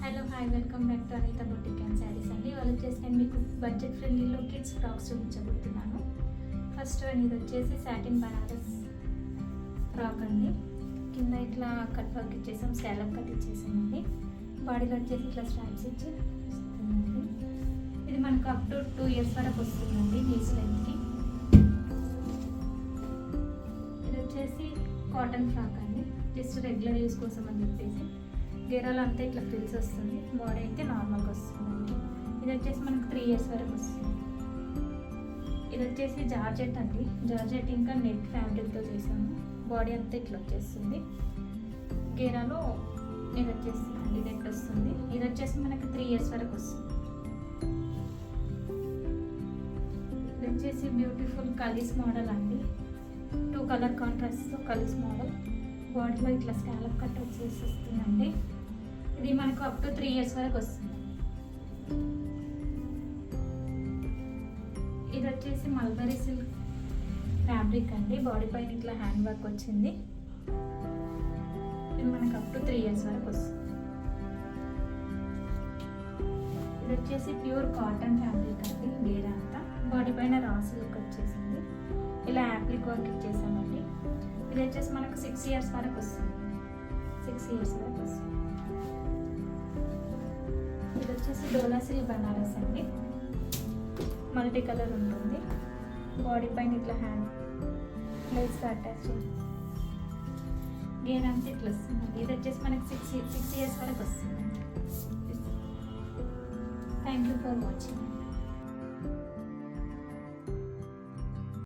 Hello hi welcome back to Anitha boutique and sarees అండి. వాళ్ళు వచ్చేసి నేను మీకు బడ్జెట్ ఫ్రెండ్లీలో కిడ్స్ ఫ్రాక్స్ చూపించబోతున్నాను. ఫస్ట్ వన్ ఇది వచ్చేసి సాటిన్ బనారస్ ఫ్రాక్ అండి. కింద ఇట్లా కట్ వర్క్ ఇచ్చేసాం, స్కాలప్ కట్ ఇచ్చేసామండి. బాడీలో వచ్చేసి ఇట్లా స్ట్రాప్స్ ఇచ్చి వస్తుందండి. ఇది మనకు అప్ టు 2 years వరకు వస్తుందండి నీస్ లెంత్కి. ఇది వచ్చేసి కాటన్ ఫ్రాక్ అండి, జస్ట్ రెగ్యులర్ యూస్ కోసం అని చెప్పేసి. గేరాలు అంతా ఇట్లా ఫ్రిల్స్ వస్తుంది, బాడీ అయితే నార్మల్గా వస్తుందండి. ఇది వచ్చేసి మనకు 3 years వరకు వస్తుంది. ఇది వచ్చేసి జార్జెట్ అండి, జార్జెట్ ఇంకా నెట్ ఫ్యాబ్రిక్తో చేసాము. బాడీ అంతా ఇట్లా వచ్చేస్తుంది, గేరాలో ఇది వచ్చేస్తుందండి, నెట్ వస్తుంది. ఇది వచ్చేసి మనకి 3 years వరకు వస్తుంది. ఇది వచ్చేసి బ్యూటిఫుల్ కలీస్ మోడల్ అండి, 2 color కాంట్రాస్ట్తో కలీస్ మోడల్. బాడీలో ఇట్లా స్కాలప్ కట్ వచ్చేసి వస్తుందండి. ఇది మనకు అప్ టు 3 years వరకు వస్తుంది. ఇది వచ్చేసి మల్బరీ సిల్క్ ఫ్యాబ్రిక్ అండి, బాడీ పైన ఇట్లా హ్యాండ్ వర్క్ వచ్చింది. ఇది మనకు అప్ టు 3 years వరకు వస్తుంది. ఇది వచ్చేసి ప్యూర్ కాటన్ ఫ్యాబ్రిక్ అండి, గేరా అంతా బాడీ పైన రా సిల్క్ వచ్చేసింది. ఇలా యాప్లిక్ వర్క్ ఇచ్చేసామండి. ఇది వచ్చేసి మనకు 6 years వరకు వస్తుంది. 6 years వరకు వస్తుంది. ఇది వచ్చేసి డోలా సిల్క్ బనారస్ అండి, మల్టీ కలర్ ఉంటుంది. బాడీ పైన ఇట్లా హ్యాండ్ లైట్స్ అటాచ్ గేర్ అంతా ఇట్లా వస్తుందండి. ఇది వచ్చేసి మనకి 6 years వరకు వస్తుంది. Thank you for watching.